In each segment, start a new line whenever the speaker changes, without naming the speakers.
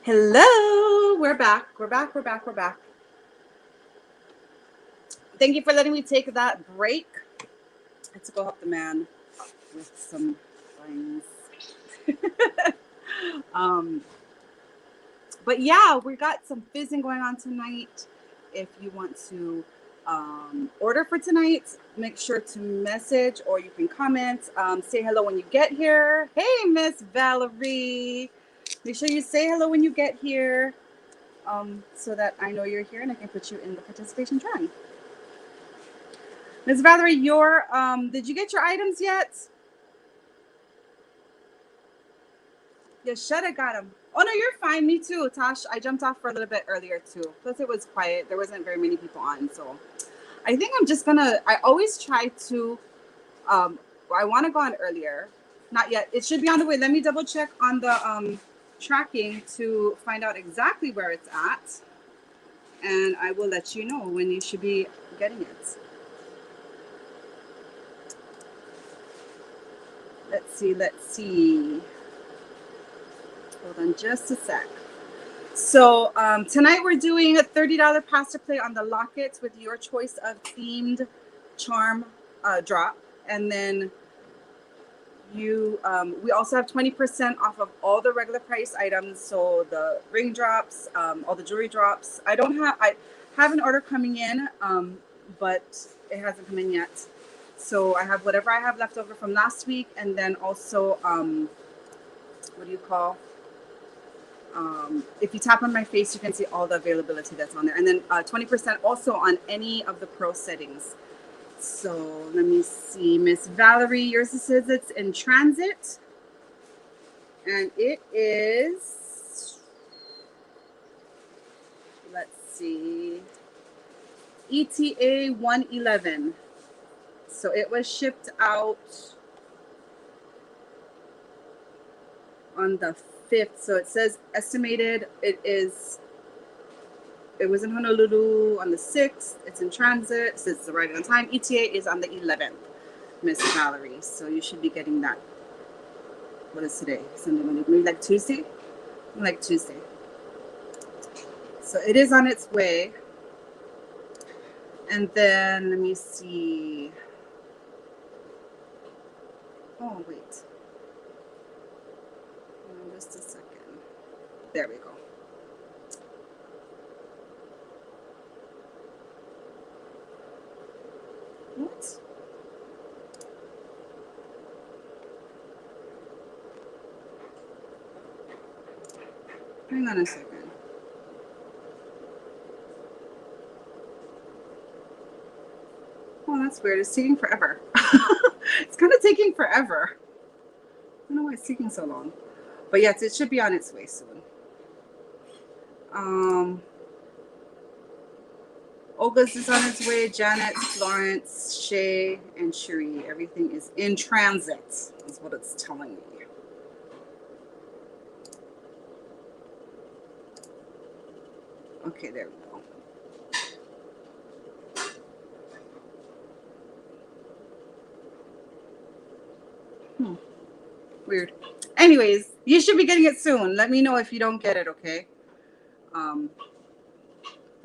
Hello, we're back. We're back. We're back. We're back. Thank you for letting me take that break. Let's go help the man with some things. um, but yeah, we got some fizzing going on tonight. If you want to order for tonight, make sure to message or you can comment. Say hello when you get here. Hey, Miss Valerie. Make sure you say hello when you get here. So that I know you're here and I can put you in the participation drawing. Ms. Valerie, did you get your items yet? You should have got them. Oh, no, you're fine. Me too, Tosh. I jumped off for a little bit earlier too. Plus it was quiet. There wasn't very many people on. So I think I'm just gonna, I always try to, I want to go on earlier. Not yet. It should be on the way. Let me double check on the tracking to find out exactly where it's at. And I will let you know when you should be getting it. Let's see. Hold on just a sec. So tonight we're doing a $30 pass to play on the Locket with your choice of themed charm drop. And then we also have 20% off of all the regular price items. So the ring drops, all the jewelry drops. I have an order coming in, but it hasn't come in yet. So I have whatever I have left over from last week. And then also, what do you call? If you tap on my face, you can see all the availability that's on there. And then 20% also on any of the pro settings. So let me see. Miss Valerie, yours says it's in transit. And it is, let's see, ETA 111. So it was shipped out on the 5th. So it says estimated it was in Honolulu on the 6th. It's in transit. So it's arriving on time. ETA is on the 11th, Miss Valerie. So you should be getting that. What is today? Sunday, Monday, maybe like Tuesday? Like Tuesday. So it is on its way. And then let me see. Oh, wait. Just a second. There we go. What? Hang on a second. Oh, that's weird. It's taking forever. It's kind of taking forever. I don't know why it's taking so long. But yes, it should be on its way soon. Olga's is on its way. Janet, Florence, Shay, and Cherie. Everything is in transit, is what it's telling me. Okay, there we go. Weird. Anyways, you should be getting it soon. Let me know if you don't get it, okay?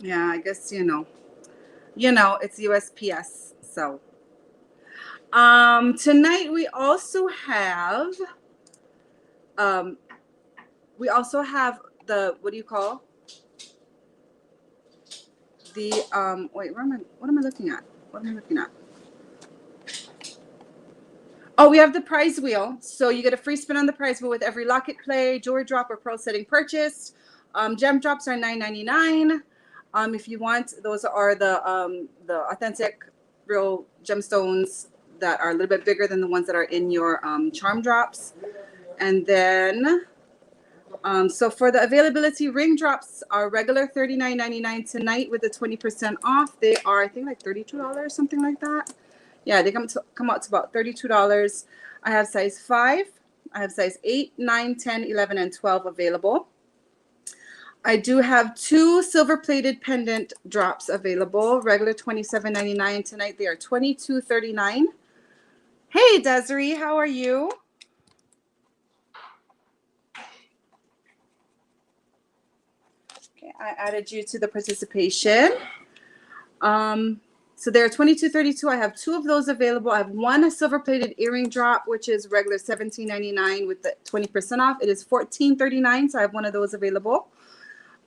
Yeah, I guess it's USPS. So tonight we also have the, what do you call? The wait, what am I looking at? What am I looking at? Oh, we have the prize wheel. So you get a free spin on the prize wheel with every Locket play, jewelry drop, or pro setting purchased. Gem drops are $9.99. If you want, those are the authentic real gemstones that are a little bit bigger than the ones that are in your charm drops. And then, so for the availability, ring drops are regular $39.99 tonight with the 20% off. They are, I think, like $32, something like that. Yeah, they come out to about $32. I have size 5. I have size 8, 9, 10, 11, and 12 available. I do have 2 silver-plated pendant drops available. Regular $27.99 tonight. They are $22.39. Hey, Desiree, how are you? Okay, I added you to the participation. So there are 2232. I have 2 of those available. I have 1 silver-plated earring drop, which is regular $17.99 with the 20% off. It is $14.39, so I have 1 of those available.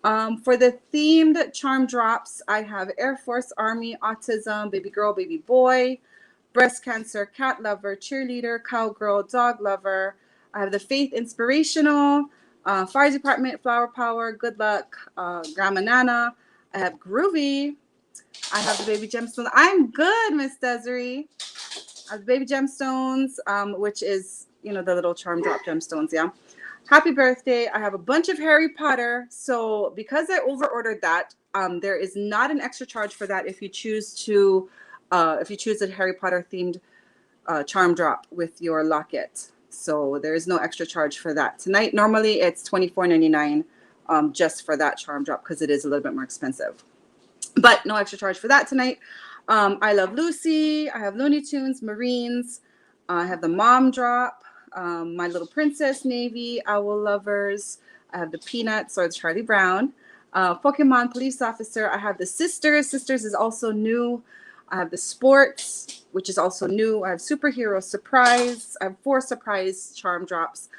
For the themed charm drops, I have Air Force, Army, Autism, Baby Girl, Baby Boy, Breast Cancer, Cat Lover, Cheerleader, Cowgirl, Dog Lover. I have the Faith Inspirational, Fire Department, Flower Power, Good Luck, Grandma Nana. I have Groovy. I have the Baby Gemstones. I'm good, Miss Desiree. I have the Baby Gemstones, which is, you know, the little charm drop gemstones, yeah. Happy birthday. I have a bunch of Harry Potter. So because I over-ordered that, there is not an extra charge for that if you choose to, a Harry Potter themed charm drop with your locket. So there is no extra charge for that. Tonight, normally it's $24.99 just for that charm drop because it is a little bit more expensive. But no extra charge for that tonight. I Love Lucy. I have Looney Tunes, Marines. I have the Mom drop. My Little Princess, Navy, Owl Lovers. I have the Peanuts or the Charlie Brown. Pokemon Police Officer. I have the Sisters. Sisters is also new. I have the Sports, which is also new. I have Superhero Surprise. I have 4 surprise charm drops.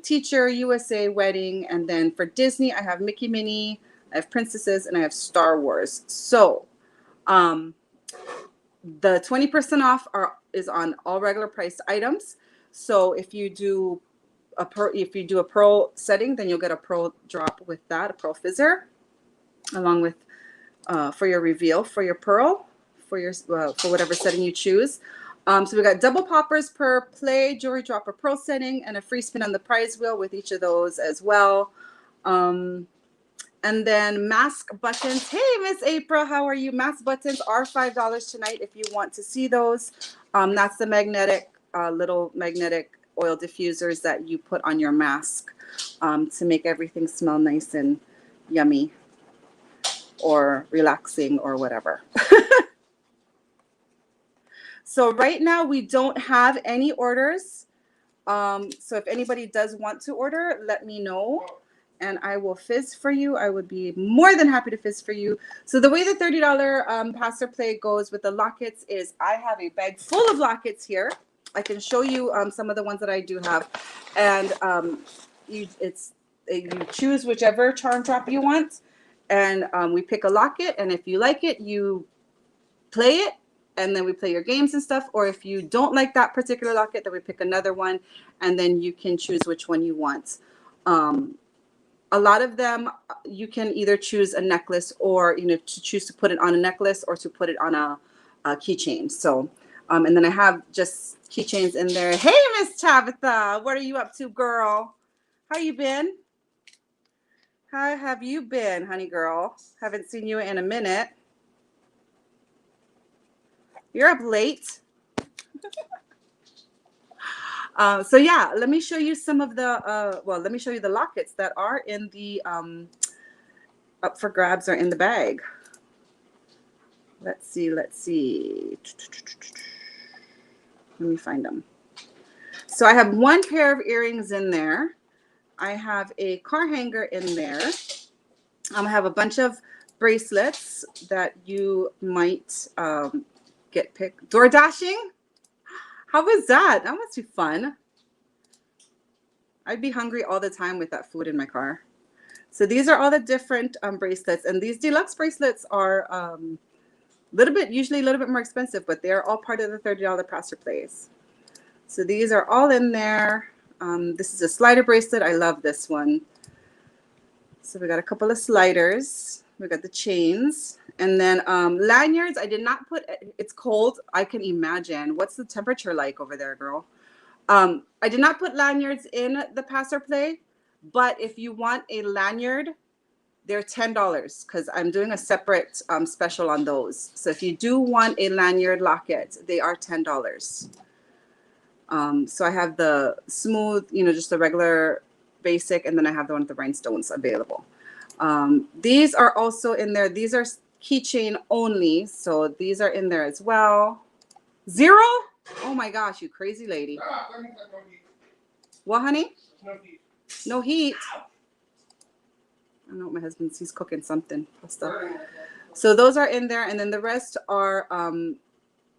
Teacher, USA, Wedding. And then for Disney, I have Mickey Minnie. I have Princesses, and I have Star Wars. So the 20% off is on all regular priced items. So if you do a pearl setting, then you'll get a pearl drop with that, a pearl fizzer, along with for your reveal for your pearl for your for whatever setting you choose. So we got double poppers per play, jewelry drop or pearl setting, and a free spin on the prize wheel with each of those as well. And then mask buttons. Hey, Miss April, how are you? Mask buttons are $5 tonight if you want to see those. That's the magnetic, little magnetic oil diffusers that you put on your mask to make everything smell nice and yummy or relaxing or whatever. So right now we don't have any orders. So if anybody does want to order, let me know. And I will fizz for you. I would be more than happy to fizz for you. So the way the $30 pass or play goes with the lockets is I have a bag full of lockets here. I can show you some of the ones that I do have. And you choose whichever charm drop you want. And we pick a locket. And if you like it, you play it. And then we play your games and stuff. Or if you don't like that particular locket, then we pick another one. And then you can choose which one you want. A lot of them, you can either choose a necklace or, you know, to choose to put it on a necklace or to put it on a keychain. So, and then I have just keychains in there. Hey, Miss Tabitha, what are you up to, girl? How you been? How have you been, honey girl? Haven't seen you in a minute. You're up late. So yeah, let me show you some of the, let me show you the lockets that are in the, up for grabs or in the bag. Let's see. Let me find them. So I have 1 pair of earrings in there. I have a car hanger in there. I have a bunch of bracelets that you might get picked. Door dashing? How was that? That must be fun. I'd be hungry all the time with that food in my car. So these are all the different bracelets. And these deluxe bracelets are usually a little bit more expensive, but they're all part of the $30 pass or plays. So these are all in there. This is a slider bracelet. I love this one. So we got a couple of sliders. We got the chains. And then lanyards, I did not put, it's cold. I can imagine. What's the temperature like over there, girl? I did not put lanyards in the pass or play, but if you want a lanyard, they're $10 because I'm doing a separate special on those. So if you do want a lanyard locket, they are $10. So I have the smooth, you know, just the regular basic, and then I have the one with the rhinestones available. These are also in there. These are keychain only, so these are in there as well. 0? Oh my gosh, you crazy lady. What, honey? No heat. don't know what my husband's, he's cooking something. Pasta. So those are in there. And then the rest are,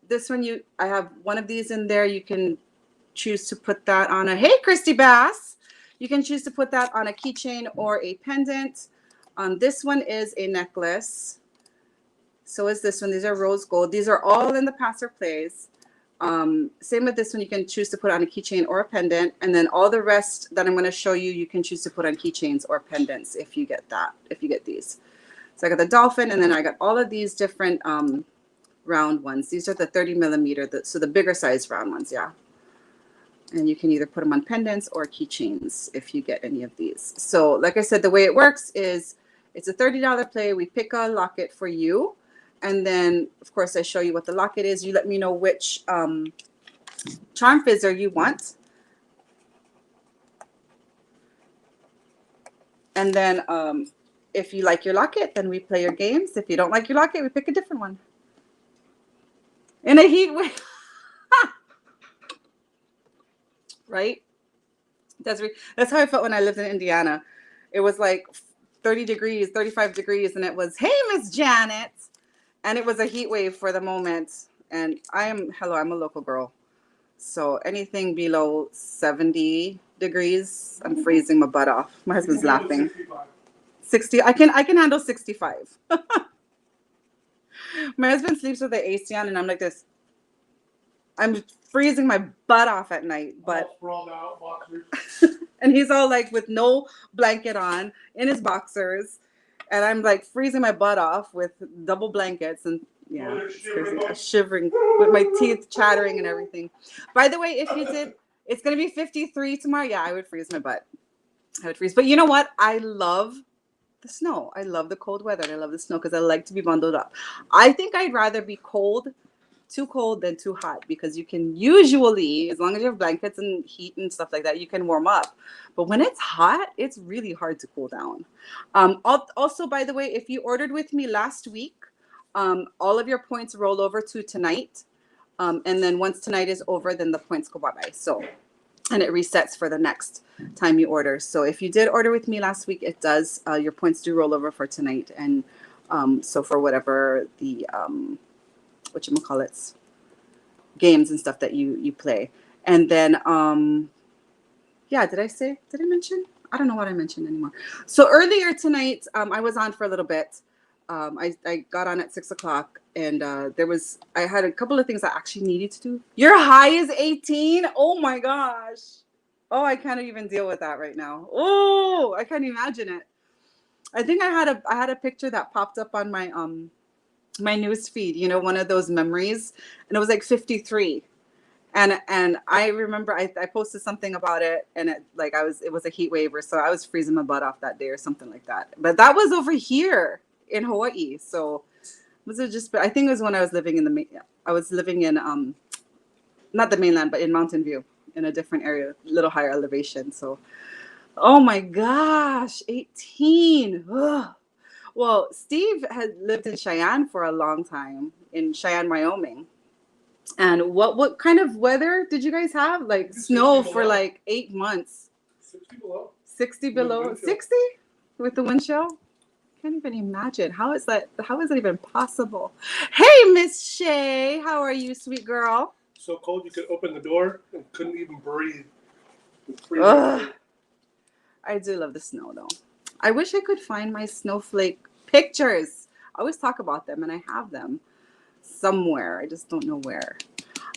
this one, I have one of these in there. You can choose to put that on a, hey, Christy Bass. You can choose to put that on a keychain or a pendant. This one is a necklace. So is this one. These are rose gold. These are all in the pass or plays. Same with this one. You can choose to put on a keychain or a pendant. And then all the rest that I'm going to show you, you can choose to put on keychains or pendants if you get that, if you get these. So I got the dolphin, and then I got all of these different round ones. These are the 30 millimeter, so the bigger size round ones, yeah. And you can either put them on pendants or keychains if you get any of these. So like I said, the way it works is it's a $30 play. We pick a locket for you. And then, of course, I show you what the locket is. You let me know which charm fizzer you want. And then if you like your locket, then we play your games. If you don't like your locket, we pick a different one. In a heat wave. Right? That's how I felt when I lived in Indiana. It was like 30 degrees, 35 degrees, and it was, hey, Miss Janet. And it was a heat wave for the moment. And I'm a local girl. So anything below 70 degrees, I'm freezing my butt off. My husband's laughing. 60, I can handle 65. My husband sleeps with the AC on, and I'm like this. I'm freezing my butt off at night, but sprawled out, boxers. And he's all like with no blanket on in his boxers, and I'm like freezing my butt off with double blankets, and yeah, it's crazy. I'm shivering with my teeth chattering and everything. By the way, if you did, it's gonna be 53 tomorrow. Yeah, I would freeze my butt. I would freeze, but you know what? I love the snow. I love the cold weather, and I love the snow because I like to be bundled up. I think I'd rather be too cold than too hot, because you can usually, as long as you have blankets and heat and stuff like that, you can warm up. But when it's hot, it's really hard to cool down. Also, by the way, if you ordered with me last week, all of your points roll over to tonight. And then once tonight is over, then the points go bye-bye. So, and it resets for the next time you order. So if you did order with me last week, it does, your points do roll over for tonight. And so for whatever the, whatchamacallits, games and stuff that you play. And then, yeah, did I mention? I don't know what I mentioned anymore. So earlier tonight, I was on for a little bit. I got on at 6 o'clock, and I had a couple of things I actually needed to do. Your high is 18? Oh my gosh. Oh, I can't even deal with that right now. Oh, I can't imagine it. I think I had a picture that popped up on my my news feed, you know, one of those memories, and it was like 53. And I remember I posted something about it, and it was a heat wave, or so I was freezing my butt off that day or something like that. But that was over here in Hawaii. So was it just, I think it was when I was living in not the mainland, but in Mountain View, in a different area, a little higher elevation. So, oh my gosh, 18. Ugh. Well, Steve had lived in Cheyenne for a long time, in Cheyenne, Wyoming. And what kind of weather did you guys have? Like snow for like 8 months. 60 below. 60 below. 60 with the wind chill? Can't even imagine. How is that even possible? Hey, Miss Shay, how are you, sweet girl?
So cold you could open the door and couldn't even breathe.
I do love the snow, though. I wish I could find my snowflake pictures. I always talk about them, and I have them somewhere. I just don't know where.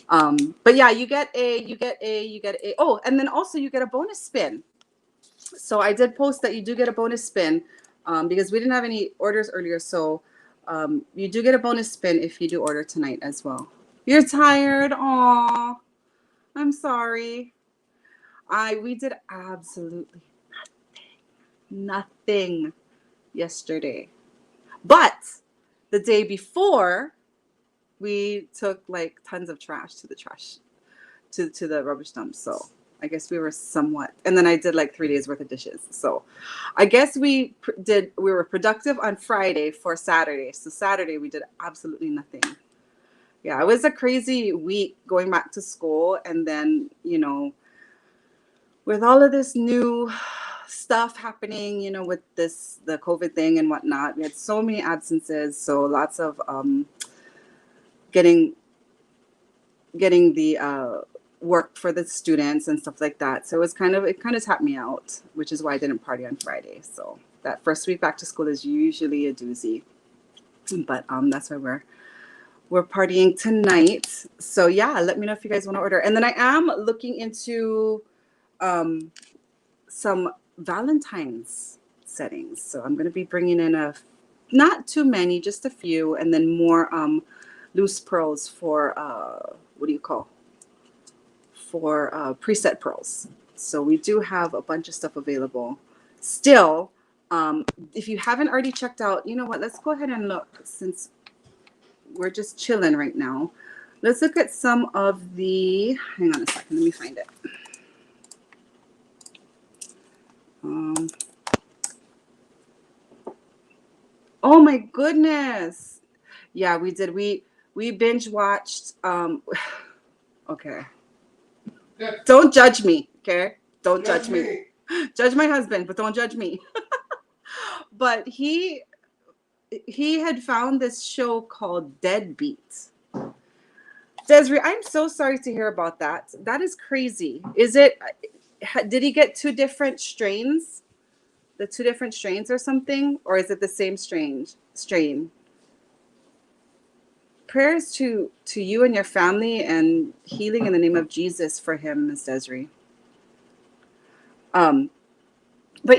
But yeah, you get a. Oh, and then also you get a bonus spin. So I did post that you do get a bonus spin, because we didn't have any orders earlier. So you do get a bonus spin if you do order tonight as well. You're tired? Aw, I'm sorry. We did absolutely nothing yesterday. But the day before, we took like tons of trash to the rubbish dump. So I guess we were somewhat, and then I did like 3 days worth of dishes. So I guess we were productive on Friday for Saturday. So Saturday we did absolutely nothing. Yeah, it was a crazy week going back to school, and then, you know, with all of this new stuff happening, you know, with the COVID thing and whatnot. We had so many absences, so lots of getting the work for the students and stuff like that. So it kind of tapped me out, which is why I didn't party on Friday. So that first week back to school is usually a doozy, but that's why we're partying tonight. So yeah, let me know if you guys want to order. And then I am looking into some Valentine's settings. So I'm going to be bringing in not too many, just a few, and then more loose pearls for what do you call? For preset pearls. So we do have a bunch of stuff available still. If you haven't already checked out, you know what? Let's go ahead and look, since we're just chilling right now. Let's look at some of the. Hang on a second. Let me find it. Oh my goodness. Yeah, we did. We binge watched. Okay. Don't judge me, okay? Don't judge me. Judge my husband, but don't judge me. But he had found this show called Deadbeat. Desiree, I'm so sorry to hear about that. That is crazy. Did he get two different strains? The two different strains or something? Or is it the same strain? Prayers to you and your family, and healing in the name of Jesus for him, Miss Desiree. But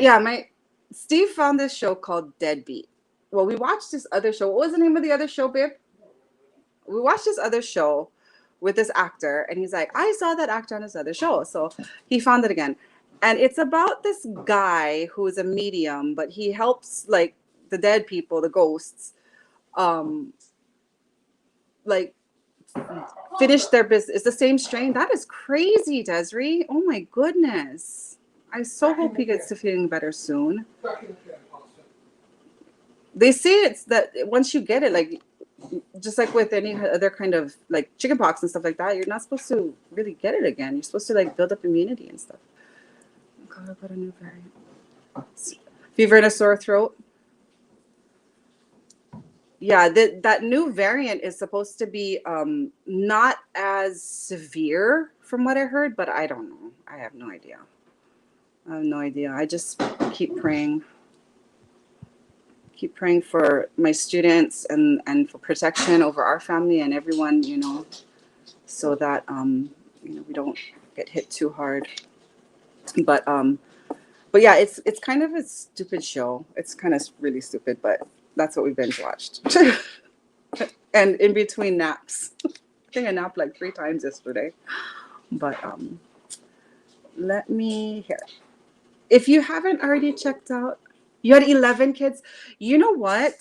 yeah, Steve found this show called Deadbeat. Well, we watched this other show. What was the name of the other show, babe? We watched this other show with this actor, and he's like, I saw that actor on this other show. So he found it again. And it's about this guy who is a medium, but he helps like the dead people, the ghosts, like finish their business. It's the same strain. That is crazy, Desiree. Oh my goodness. I so hope he gets to feeling better soon. They say it's that once you get it, like just like with any other kind of like chickenpox and stuff like that, you're not supposed to really get it again. You're supposed to like build up immunity and stuff. God, I got a new variant. Fever and a sore throat. Yeah, that new variant is supposed to be not as severe from what I heard, but I don't know. I have no idea. I just keep praying. Keep praying for my students and for protection over our family and everyone, you know, so that we don't get hit too hard. But yeah, it's kind of a stupid show. It's kind of really stupid, but that's what we binge watched. And in between naps. I think I napped like 3 times yesterday. But let me hear. If you haven't already checked out, you had 11 kids. You know what?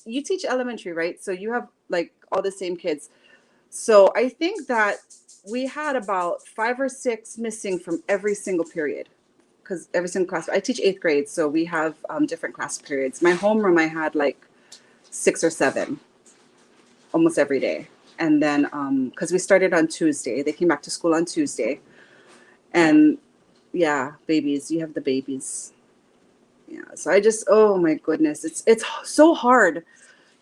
You teach elementary, right? So you have like all the same kids. So I think that we had about 5 or 6 missing from every single period, because every single class. I teach 8th grade, so we have different class periods. My homeroom, I had like 6 or 7 almost every day. And then because we started on Tuesday, they came back to school on Tuesday. And yeah, babies, you have the babies. Yeah, so I just, oh my goodness, it's so hard,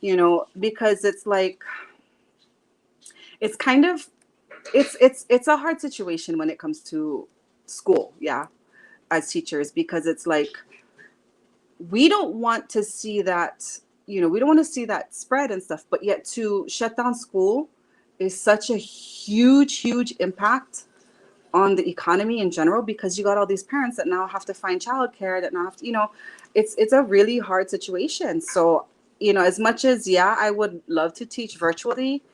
you know, because it's like, it's kind of, it's a hard situation when it comes to school, yeah, as teachers, because it's like, we don't want to see that, you know, we don't want to see that spread and stuff, but yet to shut down school is such a huge impact on the economy in general, because you got all these parents that now have to find childcare, that now have to, you know, it's a really hard situation. So, you know, as much as, yeah, I would love to teach virtually,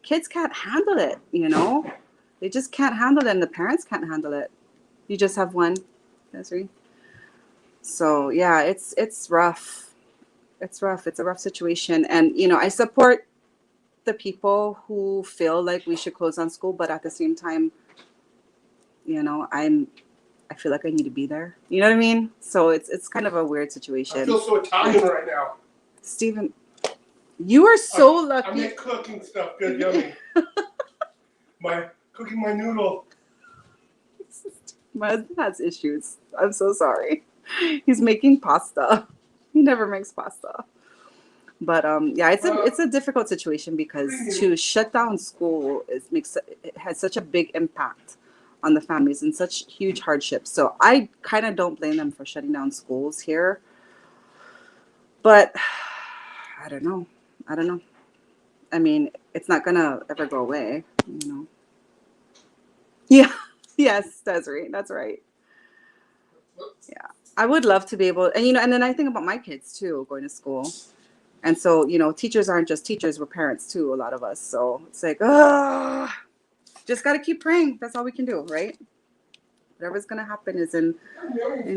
kids can't handle it, you know, they just can't handle it, and the parents can't handle it. You just have one, Desiree. So yeah, it's rough. It's rough. It's a rough situation. And, you know, I support the people who feel like we should close on school, but at the same time, you know, I feel like I need to be there. You know what I mean? So it's kind of a weird situation.
I feel so Italian right now.
Steven, you are so lucky.
I make cooking stuff good, yummy. Cooking my noodle.
My husband has issues. I'm so sorry. He's making pasta. He never makes pasta. But yeah, it's a difficult situation because to shut down school it has such a big impact on the families and such huge hardships. So I kind of don't blame them for shutting down schools here. But I don't know. I don't know. I mean, it's not gonna ever go away, you know. Yeah. Yes, Desiree. That's right. Yeah. I would love to be able, and you know, and then I think about my kids too, going to school. And so, you know, teachers aren't just teachers, we're parents too, a lot of us. So it's like, just got to keep praying. That's all we can do, right? Whatever's going to happen is in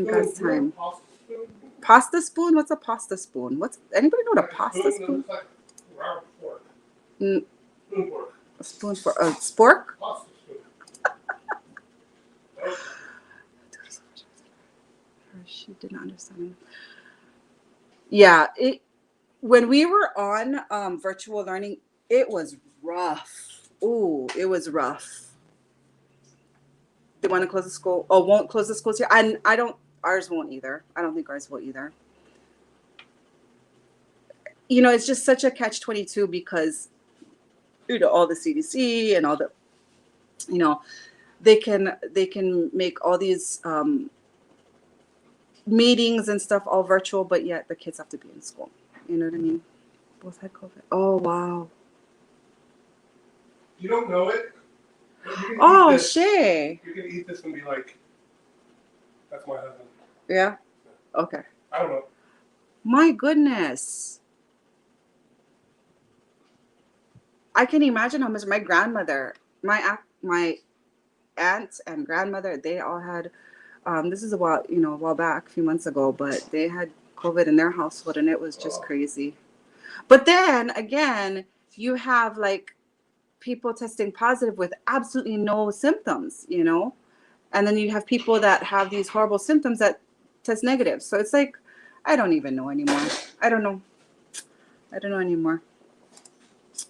God's time. Pasta spoon? What's a pasta spoon? Anybody know what a pasta spoon? A spoon for a spork? She did not understand. Yeah, when we were on virtual learning, it was rough. Ooh, it was rough. They want to close the school. Oh, won't close the schools here. I don't. Ours won't either. I don't think ours will either. You know, it's just such a catch-22 because, you know, all the CDC and all the, you know, they can make all these meetings and stuff all virtual, but yet the kids have to be in school. You know what I mean? Both had COVID. Oh wow.
You don't know it?
Oh, Shay.
You're gonna eat this and be like, "That's my husband."
Yeah. Okay.
I don't know.
My goodness. I can imagine how much my grandmother, my aunt and grandmother, they all had. This is a while back, a few months ago, but they had COVID in their household, and it was just crazy. But then again, you have like people testing positive with absolutely no symptoms, you know, and then you have people that have these horrible symptoms that test negative. So it's like, I don't even know anymore. I don't know anymore.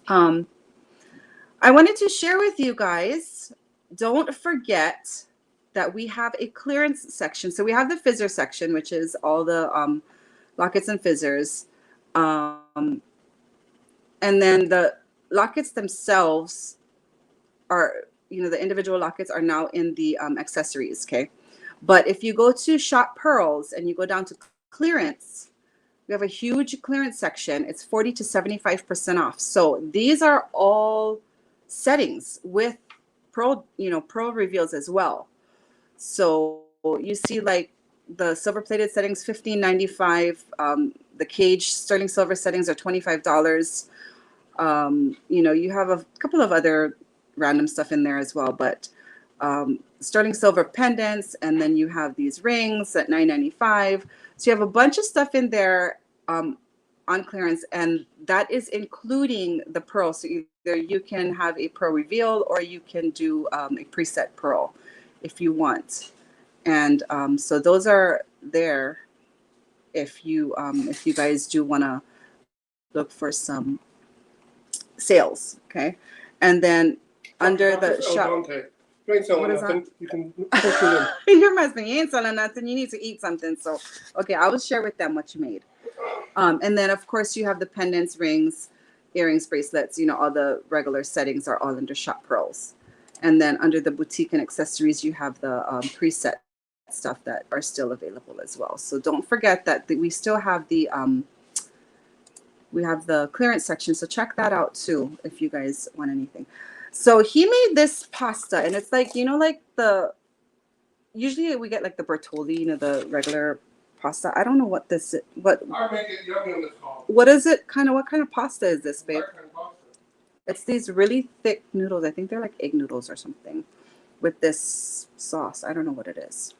I wanted to share with you guys, don't forget that we have a clearance section. So we have the fizzer section, which is all the lockets and fizzers. And then the lockets themselves are, you know, the individual lockets are now in the accessories, okay? But if you go to Shop Pearls and you go down to clearance, we have a huge clearance section. It's 40 to 75% off. So these are all settings with pearl reveals as well. So you see like the silver plated settings, $15.95. The cage sterling silver settings are $25. You know, you have a couple of other random stuff in there as well, but sterling silver pendants, and then you have these rings at $9.95. So you have a bunch of stuff in there on clearance, and that is including the pearl. So either you can have a pearl reveal or you can do a preset pearl if you want. And so those are there if you guys do want to look for some sales, okay? And then under the shop,
You ain't selling nothing. That? You can push it
in. Your husband, you ain't selling nothing. You need to eat something. So, okay, I will share with them what you made. And then, of course, you have the pendants, rings, earrings, bracelets. You know, all the regular settings are all under Shop Pearls. And then under the boutique and accessories, you have the preset stuff that are still available as well. So don't forget that we still have the clearance section. So check that out too if you guys want anything. So he made this pasta, and it's like, you know, like usually we get like the Bertolli, you know, the regular pasta. I don't know what this is. What is it? What kind of pasta is this, babe? It's these really thick noodles. I think they're like egg noodles or something with this sauce. I don't know what it is,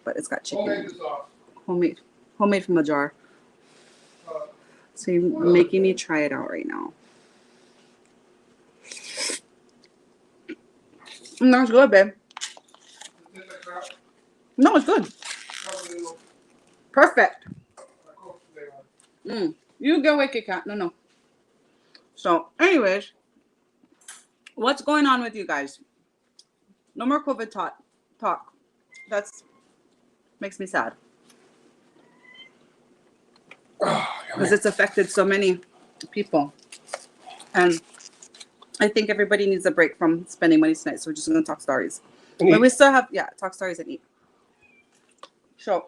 but it's got chicken. Homemade from a jar. So you're making me try it out right now. No, it's good, babe. No, it's good. Perfect. You go away, Kit Kat. No. So, anyways, what's going on with you guys? No more COVID talk. That's makes me sad
Oh,
because it's affected so many people, and I think everybody needs a break from spending money tonight. So we're just gonna talk stories, but we still have talk stories and eat. So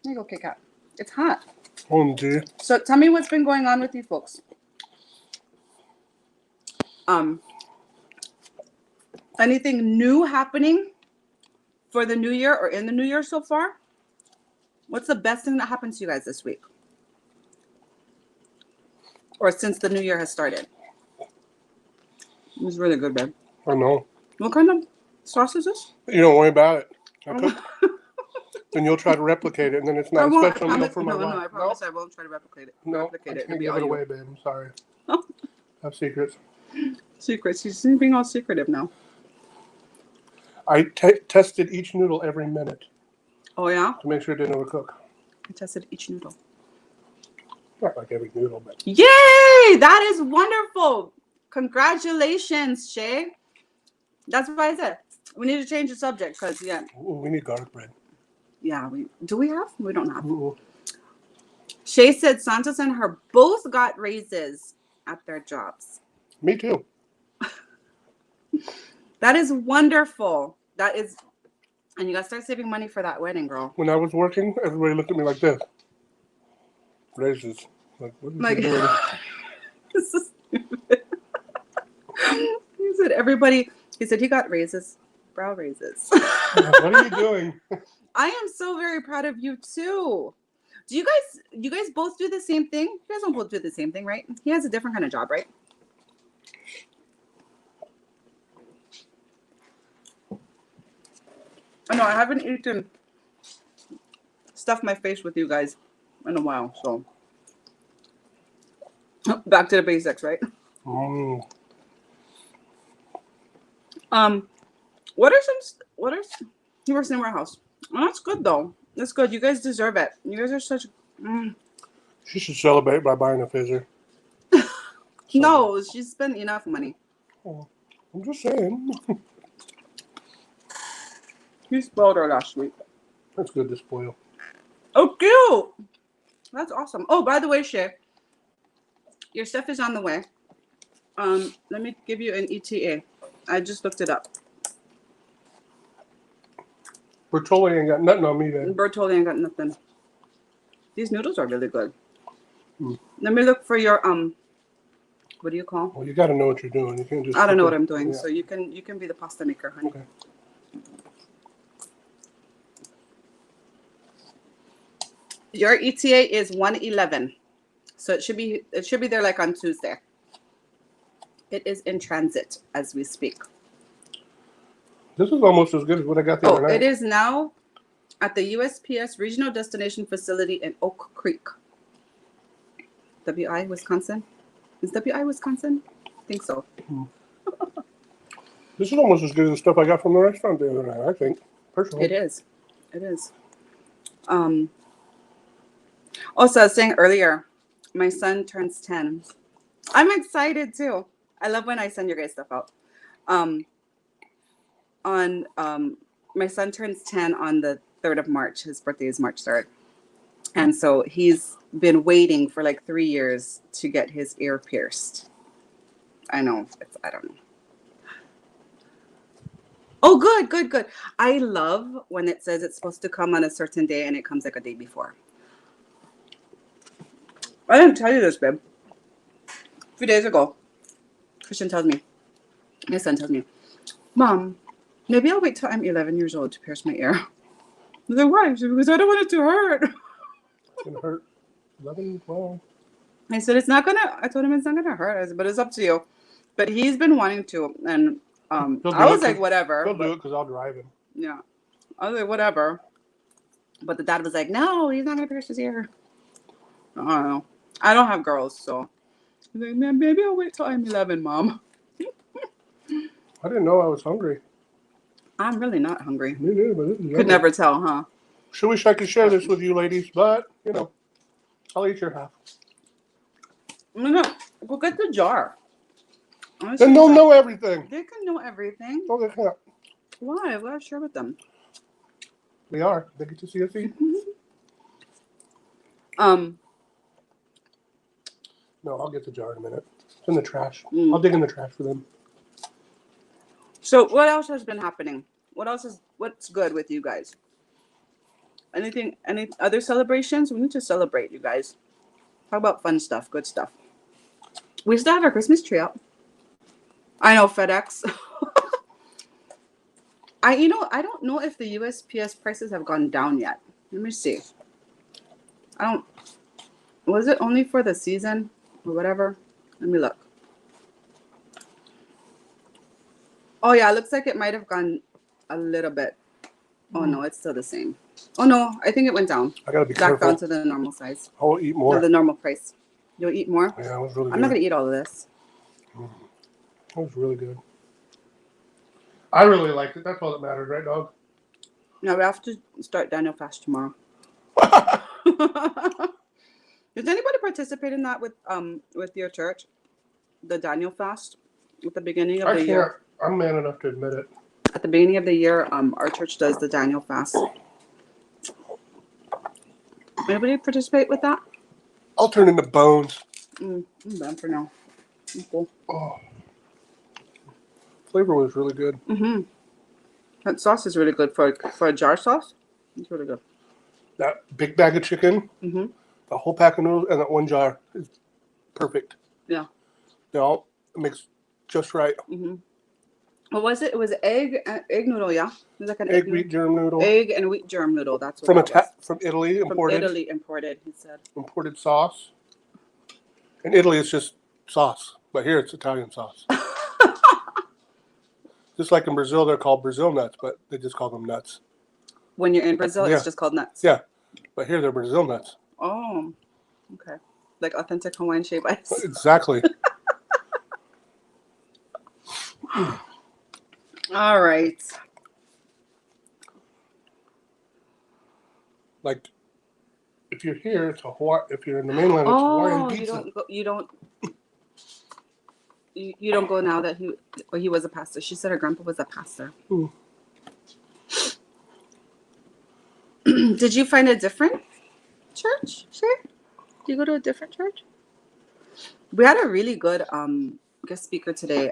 here you go, Kit Kat. It's hot.
OMG.
So tell me what's been going on with you folks. Anything new happening for the new year or in the new year so far? What's the best thing that happened to you guys this week? Or since the new year has started? It was really good, babe.
I know.
What kind of sauce is this?
You don't worry about it. Okay. Then you'll try to replicate it, and then it's not a special meal for my wife.
No, I promise I won't try to replicate it.
No, I can't give it away, babe. I'm sorry. I have secrets.
Secrets. She's being all secretive now.
I tested each noodle every minute.
Oh, yeah?
To make sure it didn't overcook.
I tested each noodle.
Not like every noodle, but...
Yay! That is wonderful. Congratulations, Shay. That's what I said. We need to change the subject because,
Ooh, we need garlic bread.
Yeah, do we have? We don't have.
Ooh.
Shay said Santos and her both got raises at their jobs.
Me too.
That is wonderful. That is, and you got to start saving money for that wedding, girl.
When I was working, everybody looked at me like this. Raises. Like, what are you doing?
This is stupid. He said everybody, he said he got raises, brow raises.
What are you doing?
I am so very proud of you too. Do you guys both do the same thing? You guys don't both do the same thing, right? He has a different kind of job, right? I know I haven't eaten stuffed my face with you guys in a while, so back to the basics, right?
Mm.
What are he works in a warehouse. Oh, that's good though. That's good. You guys deserve it. You guys are such.
She should celebrate by buying a fizzer.
No, she spent enough money.
Oh, I'm just saying.
You spoiled her last week.
That's good to spoil.
Oh, cute. That's awesome. Oh, by the way, Shay, your stuff is on the way. Let me give you an ETA. I just looked it up.
Bertolli ain't got nothing on me then.
Bertolli ain't got nothing. These noodles are really good. Let me look for your what do you call?
Well, you got to know what you're doing. You can't just.
I don't know what I'm doing,
yeah.
so you can be the pasta maker, honey.
Okay.
Your ETA is 1:11, so it should be there like on Tuesday. It is in transit as we speak.
This is almost as good as what I got the other night.
It is now at the USPS Regional Destination Facility in Oak Creek, WI, Wisconsin. Is WI, Wisconsin? I think so.
This is almost as good as the stuff I got from the restaurant the other night, I think, personally.
It is. It is. Also, I was saying earlier, my son turns 10. I'm excited too. I love when I send your guys stuff out. My son turns 10 on the 3rd of March. His birthday is March 3rd. And so he's been waiting for like 3 years to get his ear pierced. I know. I don't know. Oh, good. I love when it says it's supposed to come on a certain day and it comes like a day before. I didn't tell you this, babe. A few days ago, Christian tells me, my son tells me, Mom, maybe I'll wait till I'm 11 years old to pierce my ear. I was like, why? Because I don't want it to hurt.
It's going to hurt. 11, 12.
I said, I told him it's not going to hurt. I said, but it's up to you. But he's been wanting to. And I was like, whatever.
He'll do it because I'll drive him.
Yeah. I was like, whatever. But the dad was like, no, he's not going to pierce his ear. I don't know. I don't have girls, so. He's like, man, maybe I'll wait till I'm 11, Mom.
I didn't know I was hungry.
I'm really not hungry.
Me neither, but this is
Could never tell, huh?
Sure wish I could share this with you ladies, but, you know, I'll eat your half.
No, go get the jar.
Then they'll know everything.
They can know everything.
No, they can't.
Why? I've got to share with them.
We are. They get to see us eat. No, I'll get the jar in a minute. It's in the trash. I'll dig in the trash for them.
So what else has been happening? What's good with you guys? Any other celebrations? We need to celebrate, you guys. How about fun stuff, good stuff? We still have our Christmas tree up. I know, FedEx. I don't know if the USPS prices have gone down yet. Let me see. Was it only for the season or whatever? Let me look. Oh yeah, it looks like it might have gone a little bit. Oh no, it's still the same. Oh no, I think it went down.
I gotta be
back
careful.
down to the normal size.
I will eat more.
No, the normal price. You'll eat more?
Yeah, it was really good.
I'm not gonna eat all of this.
It was really good. I really liked it. That's all that matters, right, dog?
No, we have to start Daniel fast tomorrow. Does anybody participate in that with your church? The Daniel fast at the beginning of the year?
I'm man enough to admit it.
At the beginning of the year, our church does the Daniel fast. Anybody participate with that?
I'll turn into bones.
I'm done for now. I'm cool.
Oh. Flavor was really good.
That sauce is really good for a jar sauce. It's really good.
That big bag of chicken, the whole pack of noodles, and that one jar is perfect.
Yeah.
They all mixed just right.
What was it? It was egg noodle, yeah? It was like an
egg wheat germ noodle.
Egg and wheat germ noodle. That's what
from Italy, imported.
From Italy, imported. He said.
Imported sauce. In Italy, it's just sauce, but here it's Italian sauce. Just like in Brazil, they're called Brazil nuts, but they just call them nuts.
When you're in Brazil, it's just called nuts.
Yeah, but here they're Brazil nuts.
Oh, okay. Like authentic Hawaiian shaved ice.
Exactly.
All right.
Like, if you're here, it's Hawaii. If you're in the mainland, it's Hawaiian pizza.
You don't go now that he was a pastor. She said her grandpa was a pastor. Did you find a different church, Shay? Did you go to a different church? We had a really good guest speaker today.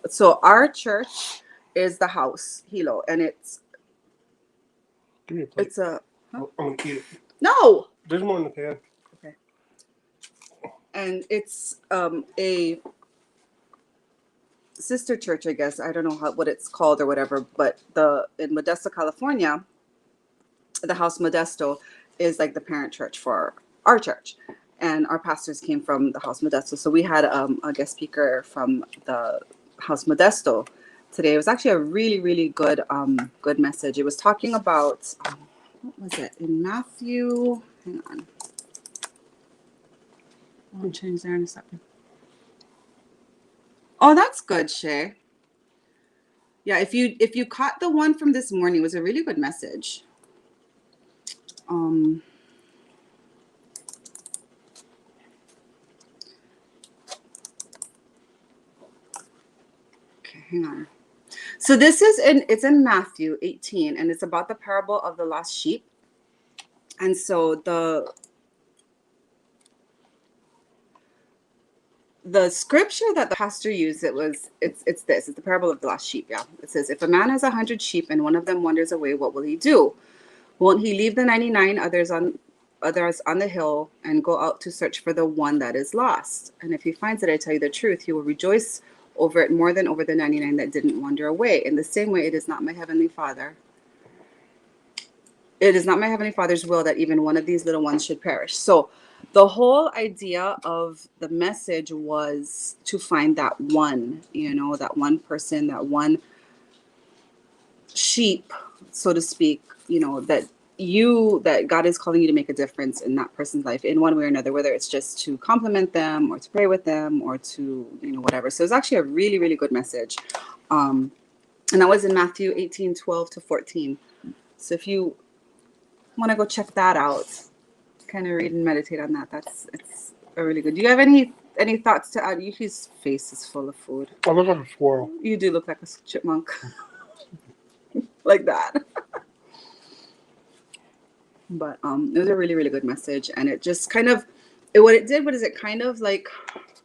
So our church is the house, Hilo, and it's.
Give me a plate.
It's a.
Huh? I'm gonna eat it.
No.
There's more in the pan.
Okay. And it's a sister church, I guess. I don't know what it's called or whatever, but in Modesto, California, the House Modesto is like the parent church for our church, and our pastors came from the House Modesto. So we had a guest speaker from the House Modesto today. It was actually a really, really good good message. It was talking about what was it in Matthew? Hang on, I'll change there in a second. Oh, that's good, Shay. Yeah, if you caught the one from this morning, it was a really good message. Okay, hang on. So it's in Matthew 18, and it's about the parable of the lost sheep. And so the scripture that the pastor used, it's the parable of the lost sheep. Yeah, it says, if a man has 100 sheep and one of them wanders away, what will he do? Won't he leave the 99 others on the hill and go out to search for the one that is lost? And if he finds it, I tell you the truth, he will rejoice over it more than over the 99 that didn't wander away. In the same way, it is not my heavenly Father's will that even one of these little ones should perish. So the whole idea of the message was to find that one, that one person, that one sheep, so to speak, that God is calling you to make a difference in that person's life in one way or another, whether it's just to compliment them or to pray with them or to, whatever. So it's actually a really, really good message. And that was in Matthew 18:12-14. So if you want to go check that out, kind of read and meditate on that. It's a really good. Do you have any thoughts to add? His face is full of food.
I look like a squirrel.
You do look like a chipmunk. Like that. But it was a really, really good message. And it just kind of, what it did, what is it kind of like,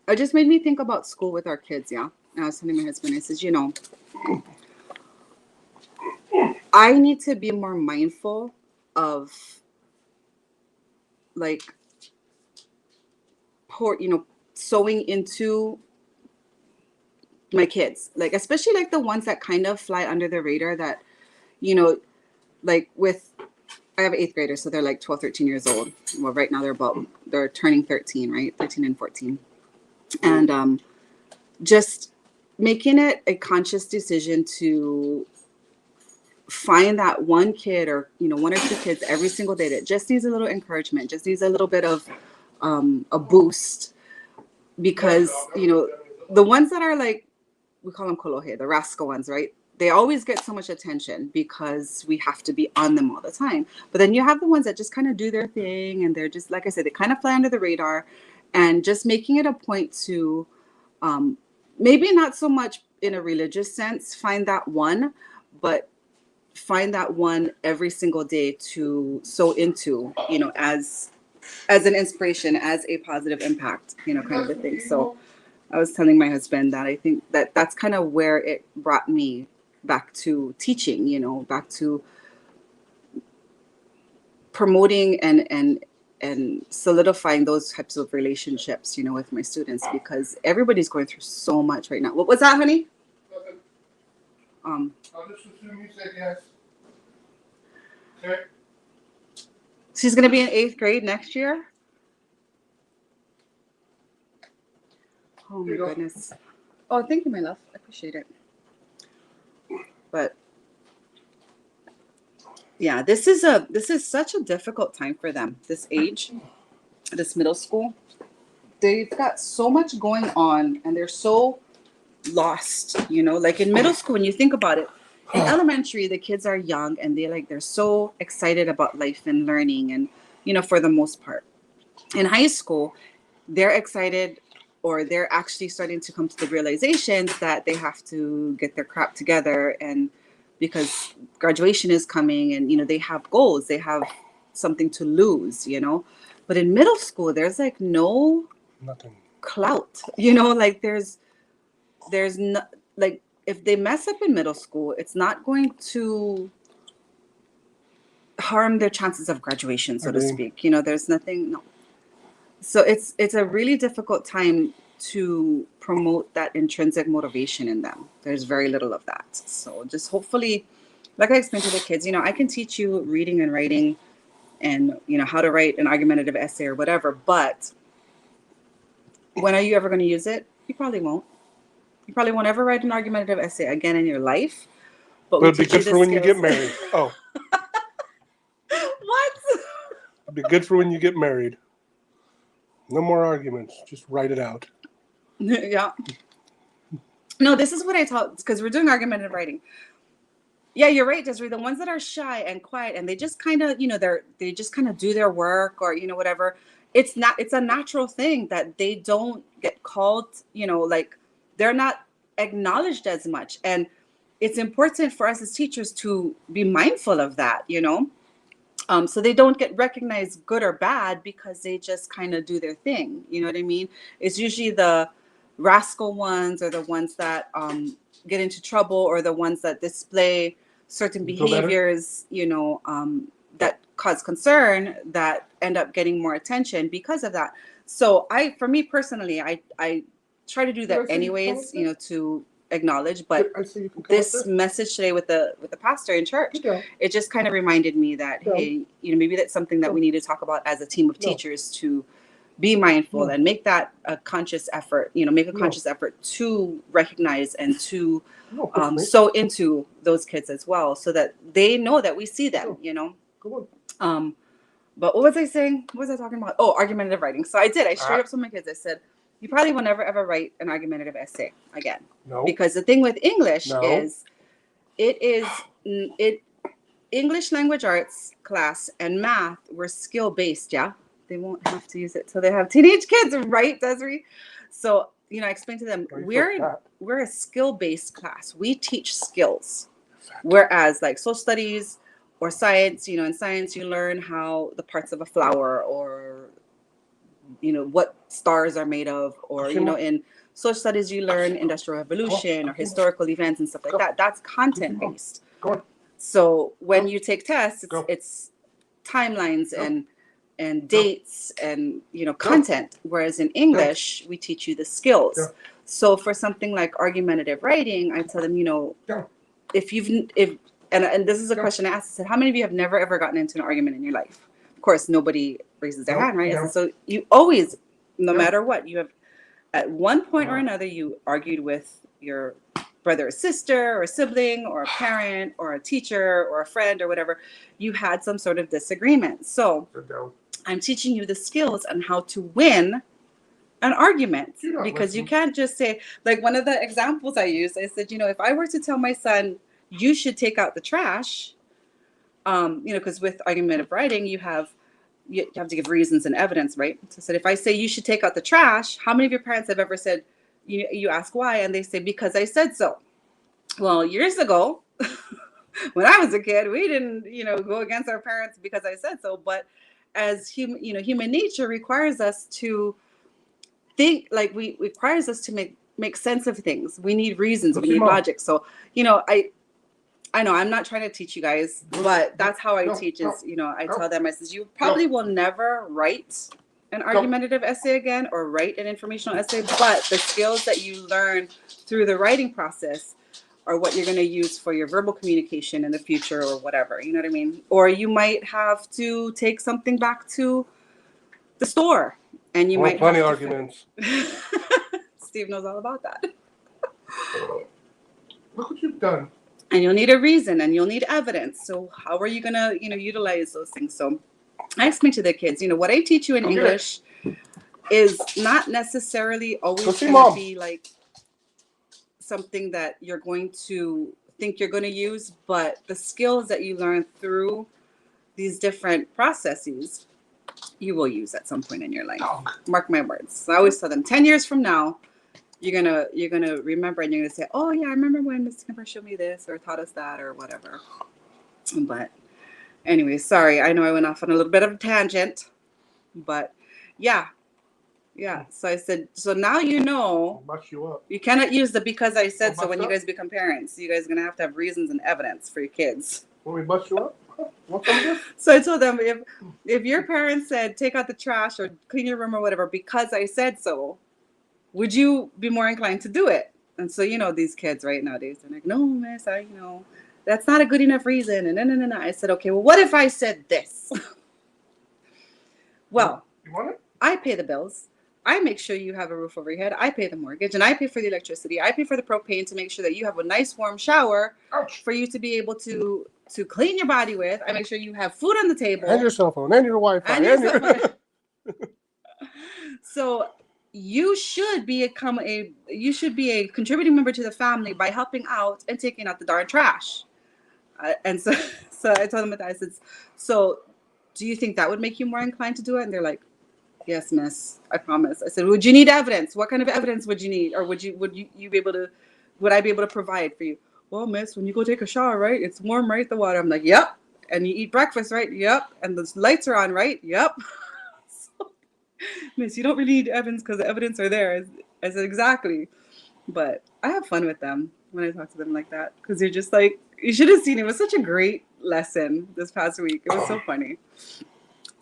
it just made me think about school with our kids, yeah. And I was telling my husband, I says, you know, I need to be more mindful of like, sewing into my kids, like especially like the ones that kind of fly under the radar that, you know, like with, I have 8th graders, so they're like 12, 13 years old. Well, right now they're turning 13, right? 13 and 14. And just making it a conscious decision to find that one kid or, you know, 1 or 2 kids every single day that just needs a little encouragement, just needs a little bit of a boost. Because, you know, the ones that are like, we call them kolohe, the rascal ones, right? They always get so much attention because we have to be on them all the time. But then you have the ones that just kind of do their thing and they're just, like I said, they kind of fly under the radar, and just making it a point to maybe not so much in a religious sense, find that one, but find that one every single day to sew into, you know, as an inspiration, as a positive impact, you know, kind of a thing. So I was telling my husband that I think that that's kind of where it brought me back to teaching, you know, back to promoting and solidifying those types of relationships, you know, with my students, because everybody's going through so much right now. What was that, honey?
I'll just assume you said yes. Okay.
She's going to be in 8th grade next year. Oh my goodness. Oh, thank you, my love. I appreciate it. But yeah, this is such a difficult time for them. This age, this middle school, they've got so much going on and they're so lost, you know, like in middle school, when you think about it, in elementary, the kids are young and they're so excited about life and learning, and, you know, for the most part. In high school, they're excited, or they're actually starting to come to the realizations that they have to get their crap together, and because graduation is coming, and, you know, they have goals, they have something to lose, you know. But in middle school, there's like nothing clout, you know, like there's no, like, if they mess up in middle school, it's not going to harm their chances of graduation, so to speak. You know, there's nothing. No. So it's a really difficult time to promote that intrinsic motivation in them. There's very little of that. So just hopefully, like I explained to the kids, you know, I can teach you reading and writing and, you know, how to write an argumentative essay or whatever, but when are you ever going to use it? You probably won't. You probably won't ever write an argumentative essay again in your life. But
it'd be good for when you get married. Oh.
What?
It'd be good for when you get married. No more arguments. Just write it out.
Yeah. No, this is what I taught, because we're doing argumentative writing. Yeah, you're right, Desiree. The ones that are shy and quiet and they just kind of, you know, they just kind of do their work, or, you know, whatever. It's a natural thing that they don't get called, you know, like, they're not acknowledged as much. And it's important for us as teachers to be mindful of that, you know, so they don't get recognized good or bad because they just kind of do their thing. You know what I mean? It's usually the rascal ones, or the ones that get into trouble, or the ones that display certain behaviors, you know, that cause concern, that end up getting more attention because of that. So for me personally, I try to do that anyways, you know, to acknowledge. But this message today with the pastor in church, it just kind of reminded me that, hey, you know, maybe that's something that we need to talk about as a team of teachers, to be mindful and make that a conscious effort, you know, make a conscious effort to recognize and to sew into those kids as well, so that they know that we see them, you know. But what was I saying? What was I talking about? Oh, argumentative writing. So I straight up told my kids, I said, you probably will never ever write an argumentative essay again. No. Because the thing with English is English language arts class and math were skill based, yeah. They won't have to use it till they have teenage kids, right, Desiree? So, you know, I explained to them, we're a skill based class. We teach skills. Whereas like social studies or science, in science you learn how the parts of a flower, or what stars are made of, or in social studies you learn industrial revolution or historical events and stuff like that. That's content based. So when you take tests, it's timelines and dates and content, whereas in English we teach you the skills. So for something like argumentative writing, I tell them, if and this is a question I asked, I said, how many of you have never ever gotten into an argument in your life? Of course nobody raises their hand, right? I said, so you always, no matter what, you have at one point or another you argued with your brother or sister or a sibling or a parent or a teacher or a friend or whatever. You had some sort of disagreement. So I'm teaching you the skills on how to win an argument, because you can't just say, like one of the examples I used, I said, if I were to tell my son, you should take out the trash, because with argumentative writing, you have to give reasons and evidence, right? So I said, if I say you should take out the trash, how many of your parents have ever said, you ask why, and they say, because I said so? Well, years ago, when I was a kid, we didn't, go against our parents because I said so. But as human nature requires us to think, like requires us to make sense of things. We need reasons, we need logic. So, I know I'm not trying to teach you guys, but that's how I teach is, I tell them, I says, you probably will never write an argumentative essay again or write an informational essay, but the skills that you learn through the writing process are what you're going to use for your verbal communication in the future or whatever, you know what I mean? Or you might have to take something back to the store, and you might
plenty arguments.
Steve knows all about that.
Look what you've done.
And you'll need a reason, and you'll need evidence. So how are you going to, utilize those things? So I explain to the kids, what I teach you in English is not necessarily always going to be like something that you're going to think you're going to use, but the skills that you learn through these different processes, you will use at some point in your life. Mark my words. So I always tell them 10 years from now, you're gonna remember, and you're gonna say, oh yeah, I remember when Miss Kimber showed me this or taught us that or whatever. But anyway, sorry, I know I went off on a little bit of a tangent, but yeah. So I said, so now you cannot use the because I said so when you guys become parents. You guys are gonna have to have reasons and evidence for your kids.
When we bust you up? What's on this?
So I told them, if your parents said take out the trash or clean your room or whatever because I said so, would you be more inclined to do it? And so, these kids right nowadays, they're like, no, miss, that's not a good enough reason. And no. I said, okay, well, what if I said this? Well,
you want it?
I pay the bills. I make sure you have a roof over your head. I pay the mortgage, and I pay for the electricity. I pay for the propane to make sure that you have a nice warm shower for you to be able to clean your body with. I make sure you have food on the table.
And your cell phone, and your Wi-Fi.
So you should be a contributing member to the family by helping out and taking out the darn trash. And so I told them that. I said, so do you think that would make you more inclined to do it? And they're like, yes, miss, I promise. I said, would you need evidence? What kind of evidence would you need? Or would I be able to provide for you? Well, miss, when you go take a shower, right? It's warm, right? The water. I'm like, yep. And you eat breakfast, right? Yep. And the lights are on, right? Yep. Miss, you don't really need evidence because the evidence are there. I said, exactly. But I have fun with them when I talk to them like that, because you're just like, you should have seen it. It was such a great lesson this past week. It was so funny.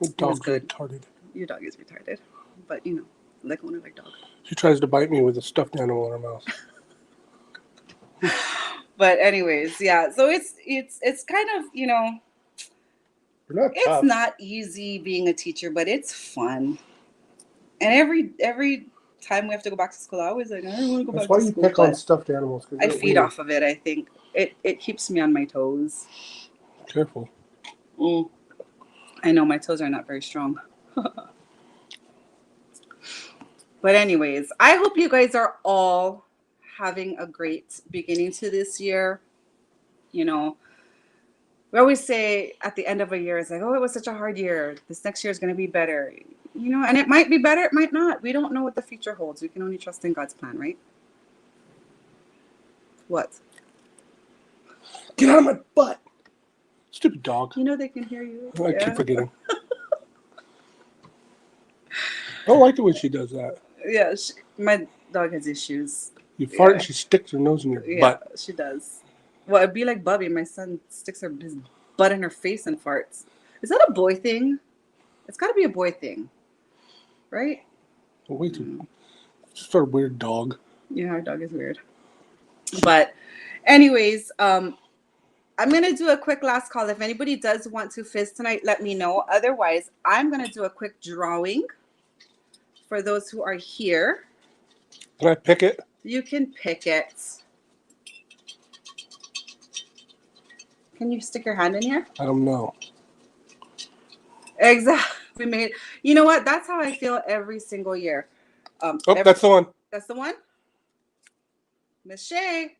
Your dog's retarded.
Your dog is retarded, but like one of our dogs.
She tries to bite me with a stuffed animal in her mouth.
But anyways, yeah. So it's kind of it's not easy being a teacher, but it's fun. And every time we have to go back to school, I always like, I don't want to go back to school.
That's why you pick on stuffed animals.
I feed off of it. I think it keeps me on my toes.
Careful.
I know my toes are not very strong. But anyways, I hope you guys are all having a great beginning to this year. We always say at the end of a year, it's like, oh, it was such a hard year. This next year is going to be better. And it might be better, it might not. We don't know what the future holds. We can only trust in God's plan, right? What?
Get out of my butt. Stupid dog.
You know they can hear you.
I keep forgetting. I don't like it when she does that.
Yeah, my dog has issues.
You fart and she sticks her nose in your butt.
Yeah, she does. Well, it'd be like Bubby. My son sticks his butt in her face and farts. Is that a boy thing? It's got to be a boy thing, right?
Way too. Just a weird dog.
Yeah, our dog is weird. But, anyways, I'm gonna do a quick last call. If anybody does want to fizz tonight, let me know. Otherwise, I'm gonna do a quick drawing for those who are here.
Can I pick it?
You can pick it. Can you stick your hand in here?
I don't know.
Exactly. We made. You know what? That's how I feel every single year.
That's the one.
That's the one. Miss Shay.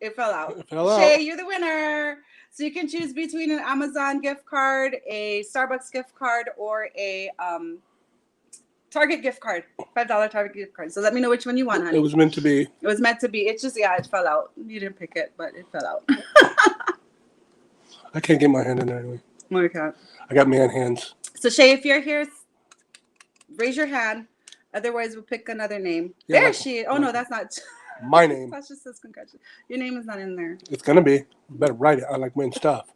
It fell out.
It
Shay,
out.
you're the winner. So you can choose between an Amazon gift card, a Starbucks gift card, or a Target gift card. $5 Target gift card. So let me know which one you want, honey.
It was meant to be.
It was meant to be. It's just, it fell out. You didn't pick it, but it fell out.
I can't get my hand in there anyway.
Okay.
I got man hands.
So Shay, if you're here, raise your hand. Otherwise, we'll pick another name.
Yeah,
there she is. Oh, no, that's not.
My name.
Tasha says congratulations. Your name is not in there.
It's going to be. You better write it. I like win stuff.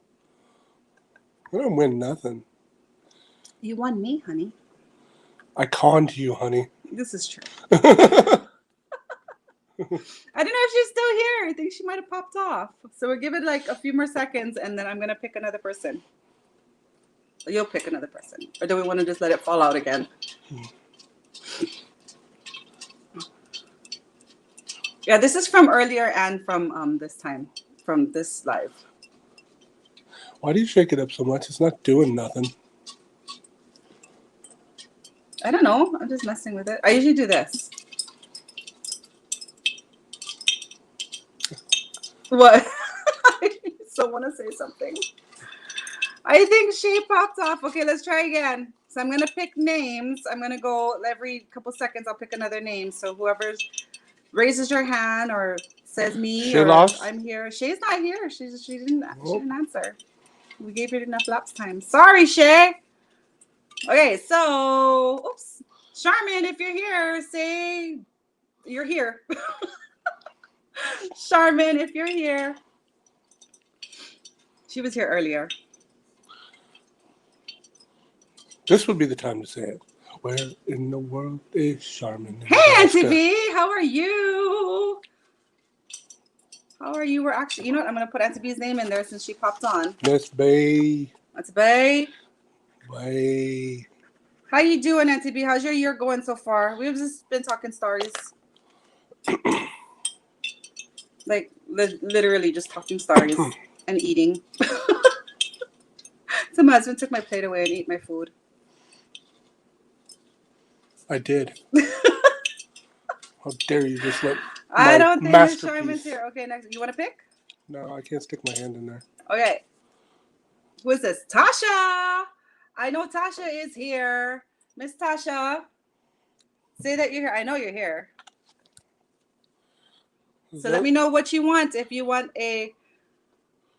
I don't win nothing.
You won me, honey.
I conned you, honey.
This is true. I don't know if she's still here. I think she might have popped off. So we'll give it like a few more seconds, and then I'm going to pick another person. You'll pick another person. Or do we want to just let it fall out again? Yeah, this is from earlier and from this time, from this live.
Why do you shake it up so much? It's not doing nothing.
I don't know. I'm just messing with it. I usually do this. What? I still want to say something. I think she popped off. Okay, let's try again. So I'm going to pick names. I'm going to go every couple seconds. I'll pick another name. So whoever raises your hand or says me
Shay
or
lost?
I'm here. Shay's not here. She didn't answer. We gave her enough lapse time. Sorry, Shay. Okay, so, oops. Charmin, if you're here, say you're here. Charmin, if you're here. She was here earlier.
This would be the time to say it. Where in the world is Charmin?
Hey, Auntie B, how are you? How are you? We're actually, you know what? I'm going to put Auntie B's name in there since she popped on.
Miss Bay.
Auntie Bay.
Bay.
How you doing, Auntie B? How's your year going so far? We've just been talking stories. Like, literally just talking stories and eating. So my husband took my plate away and ate my food.
I did. How dare you just let
I don't think Miss
masterpiece.
Charmin's here. Okay, next. You want to pick?
No, I can't stick my hand in there.
Okay. Who is this? Tasha. I know Tasha is here. Miss Tasha. Say that you're here. I know you're here. So let me know what you want. If you want a...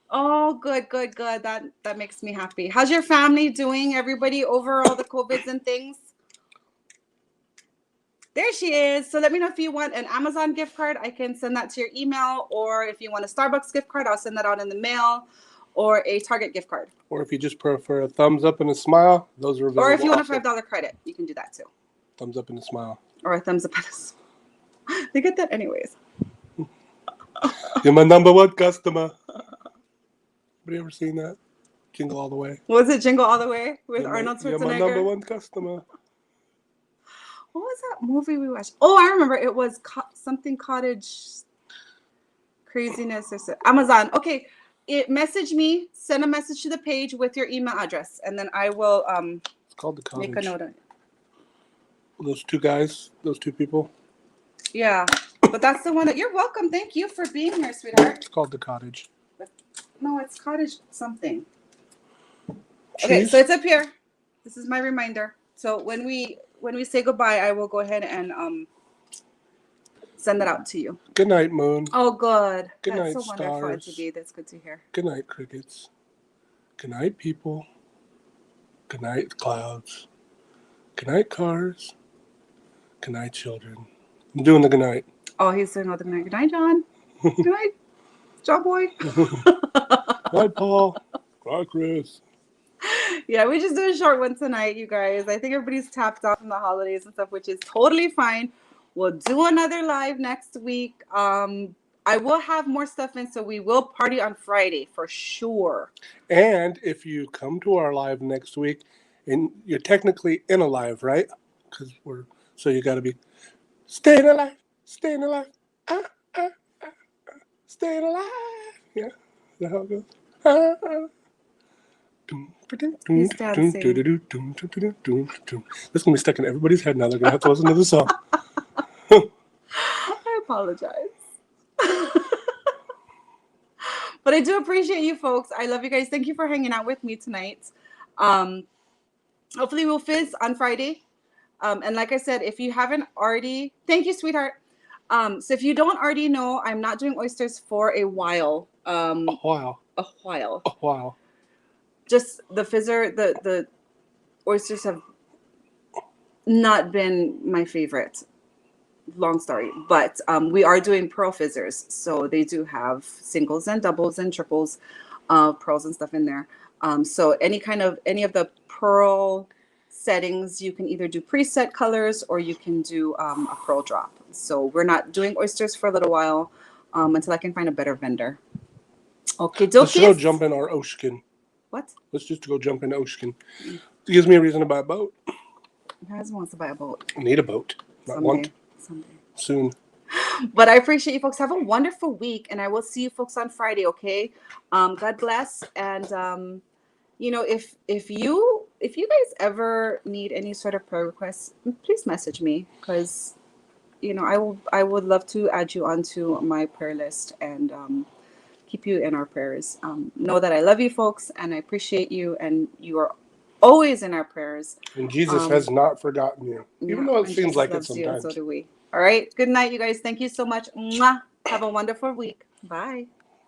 Oh, good. That makes me happy. How's your family doing? Everybody over all the COVIDs and things? There she is. So let me know if you want an Amazon gift card. I can send that to your email. Or if you want a Starbucks gift card, I'll send that out in the mail. Or a Target gift card.
Or if you just prefer a thumbs up and a smile, those are available.
Or if you want a
also.
$5 credit, you can do that too.
Thumbs up and a smile.
Or a thumbs up and a smile. They get that anyways.
You're my number one customer. Anybody ever seen that? Jingle All the Way.
Was it Jingle All the Way with
You're
Arnold Schwarzenegger?
You're my number one customer.
What was that movie we watched? Oh, I remember. It was something cottage craziness or so. Amazon. Okay. Message me. Send a message to the page with your email address. And then I will
It's called The Cottage.
make a note of it.
Those two guys, those two people.
Yeah. But that's the one that you're welcome. Thank you for being here, sweetheart.
It's called The Cottage.
No, it's cottage something. Okay, so it's up here. This is my reminder. So when we say goodbye, I will go ahead and send that out to you.
Good night, Moon.
Oh, good.
Good
That's
night,
so wonderful
stars.
to be. That's good to hear.
Good night, crickets. Good night, people. Good night, clouds. Good night, cars. Good night, children. I'm doing the good night.
Oh, he's doing all the good night. Good night, John. Good night, John boy.
Bye, Paul. Bye, Chris.
Yeah, we just do a short one tonight, you guys. I think everybody's tapped out from the holidays and stuff, which is totally fine. We'll do another live next week. I will have more stuff in, so we will party on Friday for sure.
And if you come to our live next week, and you're technically in a live, right? Because so you got to be staying alive, staying alive. Yeah, is that how it goes?
He's dancing.
This is gonna be stuck in everybody's head now. They're gonna have to listen to the song.
I apologize. But I do appreciate you folks. I love you guys. Thank you for hanging out with me tonight. Hopefully we'll fizz on Friday. And like I said, if you haven't already, thank you, sweetheart. So if you don't already know, I'm not doing oysters for a while.
A while.
Just the fizzer, the oysters have not been my favorite. Long story, but we are doing pearl fizzers, so they do have singles and doubles and triples, pearls and stuff in there. So any of the pearl settings, you can either do preset colors or you can do a pearl drop. So we're not doing oysters for a little while until I can find a better vendor. Okay,
let's go jump in our ocean.
What?
Let's just go jump in the ocean. It gives me a reason to buy a boat.
Who wants to buy a boat?
I need a boat. Not one.
Someday.
Soon.
But I appreciate you folks. Have a wonderful week, and I will see you folks on Friday. Okay. God bless. And if you guys ever need any sort of prayer requests, please message me, because I would love to add you onto my prayer list and keep you in our prayers. Know that I love you folks, and I appreciate you, and you are always in our prayers.
And Jesus has not forgotten you, even though it seems like it sometimes.
So do we. All right. Good night, you guys. Thank you so much. Mwah. Have a wonderful week. Bye.